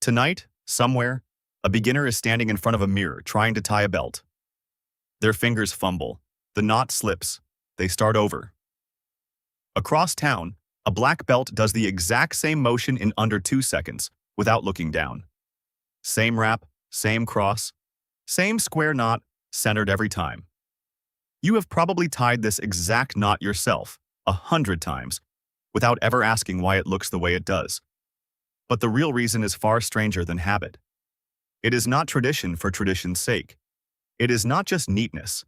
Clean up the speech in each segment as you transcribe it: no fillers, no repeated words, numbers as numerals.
Tonight, somewhere, a beginner is standing in front of a mirror trying to tie a belt. Their fingers fumble. The knot slips. They start over. Across town, a black belt does the exact same motion in under 2 seconds, without looking down. Same wrap, same cross, same square knot, centered every time. You have probably tied this exact knot yourself 100 times, without ever asking why it looks the way it does. But the real reason is far stranger than habit. It is not tradition for tradition's sake. It is not just neatness.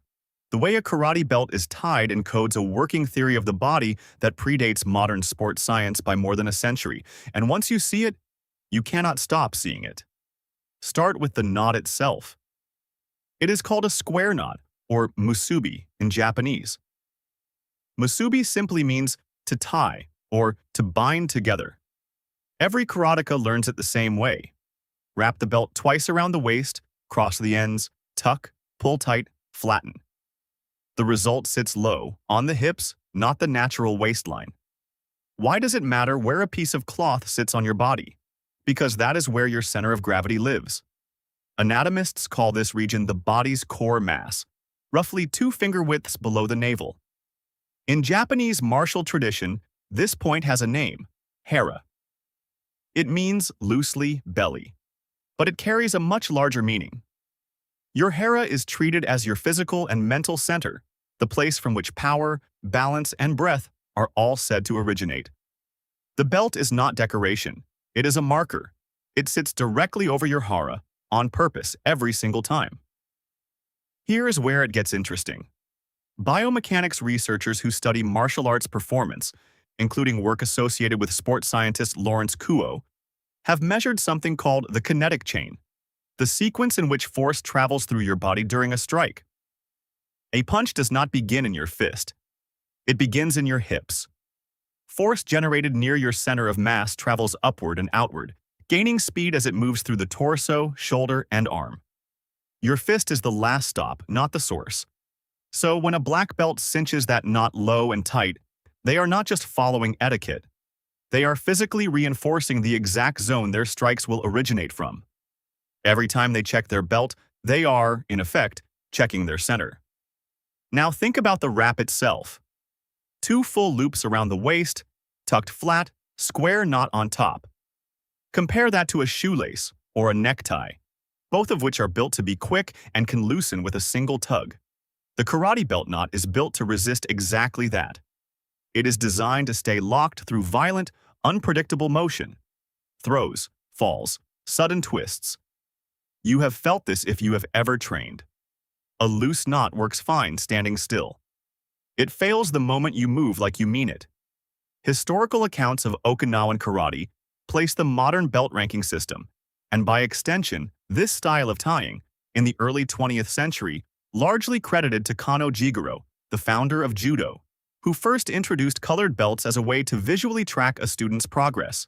The way a karate belt is tied encodes a working theory of the body that predates modern sports science by more than a century, and once you see it, you cannot stop seeing it. Start with the knot itself. It is called a square knot, or musubi in Japanese. Musubi simply means to tie, or to bind together. Every karateka learns it the same way. Wrap the belt twice around the waist, cross the ends, tuck, pull tight, flatten. The result sits low, on the hips, not the natural waistline. Why does it matter where a piece of cloth sits on your body? Because that is where your center of gravity lives. Anatomists call this region the body's core mass, roughly 2 finger widths below the navel. In Japanese martial tradition, this point has a name, hara. It means loosely belly, but it carries a much larger meaning. Your hara is treated as your physical and mental center, the place from which power, balance, and breath are all said to originate. The belt is not decoration. It is a marker. It sits directly over your hara, on purpose every single time. Here is where it gets interesting. Biomechanics researchers who study martial arts performance, including work associated with sports scientist Lawrence Kuo, have measured something called the kinetic chain, the sequence in which force travels through your body during a strike. A punch does not begin in your fist. It begins in your hips. Force generated near your center of mass travels upward and outward, gaining speed as it moves through the torso, shoulder, and arm. Your fist is the last stop, not the source. So when a black belt cinches that knot low and tight, they are not just following etiquette. They are physically reinforcing the exact zone their strikes will originate from. Every time they check their belt, they are, in effect, checking their center. Now think about the wrap itself. 2 full loops around the waist, tucked flat, square knot on top. Compare that to a shoelace or a necktie, both of which are built to be quick and can loosen with a single tug. The karate belt knot is built to resist exactly that. It is designed to stay locked through violent, unpredictable motion. Throws, falls, sudden twists. You have felt this if you have ever trained. A loose knot works fine standing still. It fails the moment you move like you mean it. Historical accounts of Okinawan karate place the modern belt ranking system, and by extension, this style of tying, in the early 20th century, largely credited to Kano Jigoro, the founder of judo, who first introduced colored belts as a way to visually track a student's progress.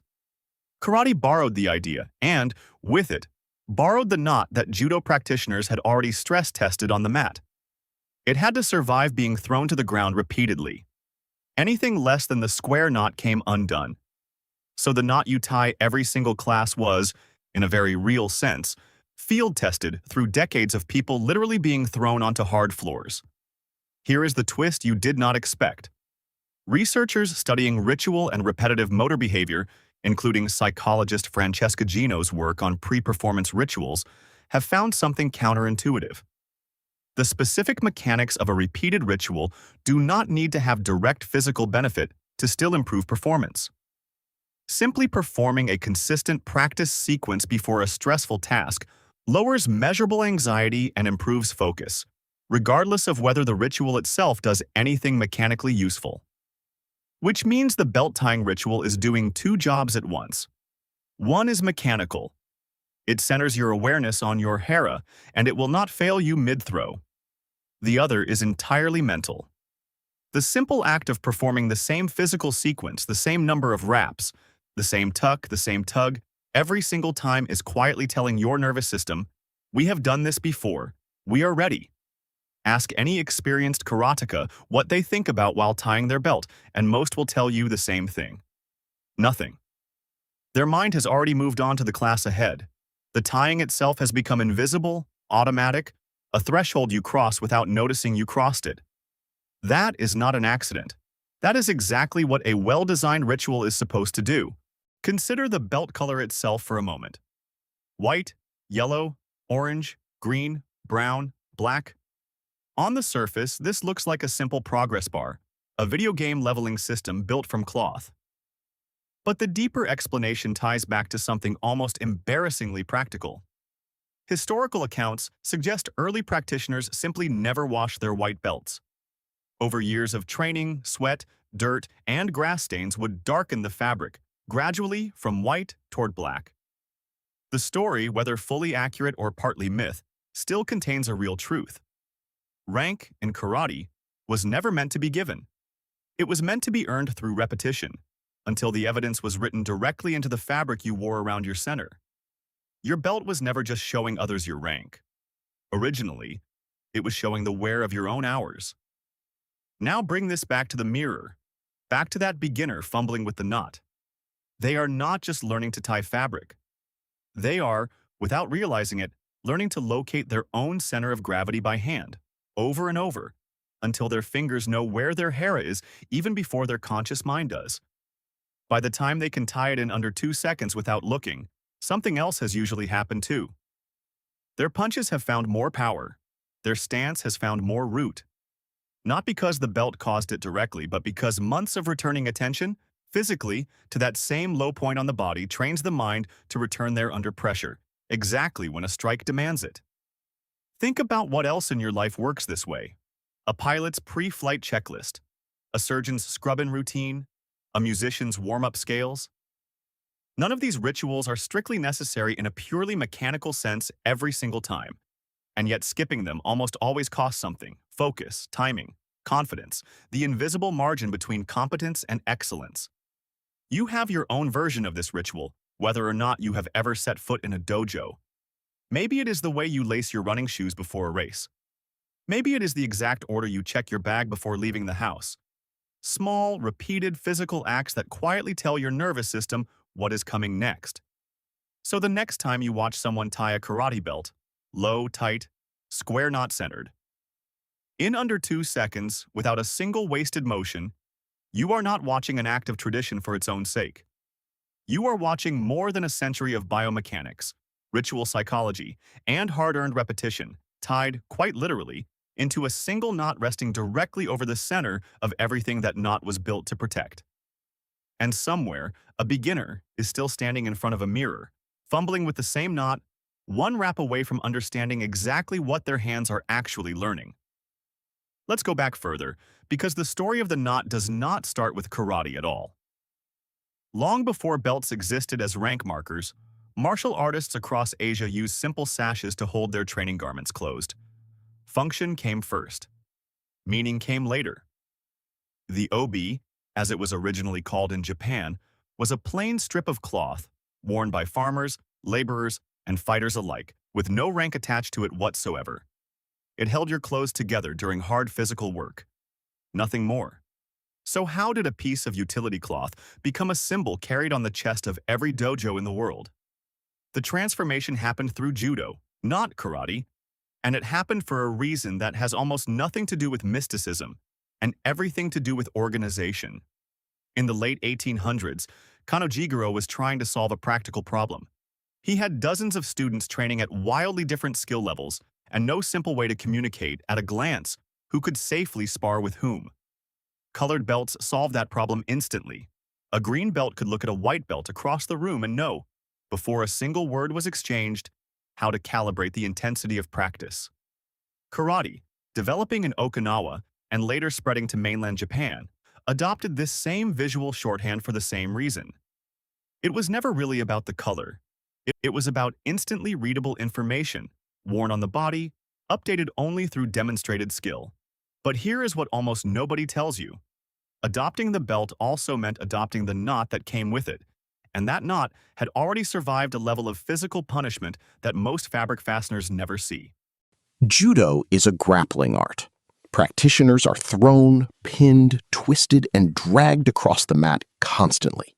Karate borrowed the idea and, with it, borrowed the knot that judo practitioners had already stress-tested on the mat. It had to survive being thrown to the ground repeatedly. Anything less than the square knot came undone. So the knot you tie every single class was, in a very real sense, field-tested through decades of people literally being thrown onto hard floors. Here is the twist you did not expect. Researchers studying ritual and repetitive motor behavior, including psychologist Francesca Gino's work on pre-performance rituals, have found something counterintuitive. The specific mechanics of a repeated ritual do not need to have direct physical benefit to still improve performance. Simply performing a consistent practice sequence before a stressful task lowers measurable anxiety and improves focus, regardless of whether the ritual itself does anything mechanically useful. Which means the belt tying ritual is doing 2 jobs at once. One is mechanical. It centers your awareness on your hara, and it will not fail you mid-throw. The other is entirely mental. The simple act of performing the same physical sequence, the same number of wraps, the same tuck, the same tug, every single time is quietly telling your nervous system, "We have done this before. We are ready." Ask any experienced karateka what they think about while tying their belt, and most will tell you the same thing. Nothing. Their mind has already moved on to the class ahead. The tying itself has become invisible, automatic, a threshold you cross without noticing you crossed it. That is not an accident. That is exactly what a well-designed ritual is supposed to do. Consider the belt color itself for a moment. White, yellow, orange, green, brown, black. On the surface, this looks like a simple progress bar, a video game leveling system built from cloth. But the deeper explanation ties back to something almost embarrassingly practical. Historical accounts suggest early practitioners simply never washed their white belts. Over years of training, sweat, dirt, and grass stains would darken the fabric, gradually from white toward black. The story, whether fully accurate or partly myth, still contains a real truth. Rank in karate was never meant to be given. It was meant to be earned through repetition, until the evidence was written directly into the fabric you wore around your center. Your belt was never just showing others your rank. Originally, it was showing the wear of your own hours. Now bring this back to the mirror, back to that beginner fumbling with the knot. They are not just learning to tie fabric. They are, without realizing it, learning to locate their own center of gravity by hand, over and over, until their fingers know where their hara is even before their conscious mind does. By the time they can tie it in under 2 seconds without looking, something else has usually happened too. Their punches have found more power. Their stance has found more root. Not because the belt caused it directly, but because months of returning attention, physically, to that same low point on the body trains the mind to return there under pressure, exactly when a strike demands it. Think about what else in your life works this way. A pilot's pre-flight checklist, a surgeon's scrub-in routine, a musician's warm-up scales. None of these rituals are strictly necessary in a purely mechanical sense every single time, and yet skipping them almost always costs something: focus, timing, confidence, the invisible margin between competence and excellence. You have your own version of this ritual, whether or not you have ever set foot in a dojo. Maybe it is the way you lace your running shoes before a race. Maybe it is the exact order you check your bag before leaving the house. Small, repeated physical acts that quietly tell your nervous system what is coming next. So the next time you watch someone tie a karate belt, low, tight, square knot centered, in under 2 seconds, without a single wasted motion, you are not watching an act of tradition for its own sake. You are watching more than a century of biomechanics, ritual psychology, and hard-earned repetition, tied, quite literally, into a single knot resting directly over the center of everything that knot was built to protect. And somewhere, a beginner is still standing in front of a mirror, fumbling with the same knot, one wrap away from understanding exactly what their hands are actually learning. Let's go back further, because the story of the knot does not start with karate at all. Long before belts existed as rank markers, martial artists across Asia used simple sashes to hold their training garments closed. Function came first. Meaning came later. The obi, as it was originally called in Japan, was a plain strip of cloth worn by farmers, laborers, and fighters alike, with no rank attached to it whatsoever. It held your clothes together during hard physical work. Nothing more. So how did a piece of utility cloth become a symbol carried on the chest of every dojo in the world? The transformation happened through judo, not karate, and it happened for a reason that has almost nothing to do with mysticism and everything to do with organization. In the late 1800s, Kanojiguro was trying to solve a practical problem. He had dozens of students training at wildly different skill levels and no simple way to communicate at a glance who could safely spar with whom. Colored belts solved that problem instantly. A green belt could look at a white belt across the room and know, before a single word was exchanged, how to calibrate the intensity of practice. Karate, developing in Okinawa and later spreading to mainland Japan, adopted this same visual shorthand for the same reason. It was never really about the color. It was about instantly readable information, worn on the body, updated only through demonstrated skill. But here is what almost nobody tells you. Adopting the belt also meant adopting the knot that came with it, and that knot had already survived a level of physical punishment that most fabric fasteners never see. Judo is a grappling art. Practitioners are thrown, pinned, twisted, and dragged across the mat constantly.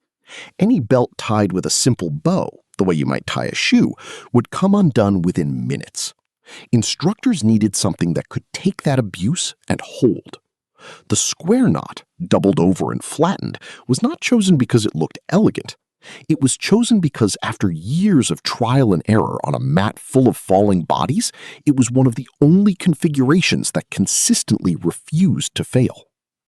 Any belt tied with a simple bow, the way you might tie a shoe, would come undone within minutes. Instructors needed something that could take that abuse and hold. The square knot, doubled over and flattened, was not chosen because it looked elegant. It was chosen because after years of trial and error on a mat full of falling bodies, it was one of the only configurations that consistently refused to fail.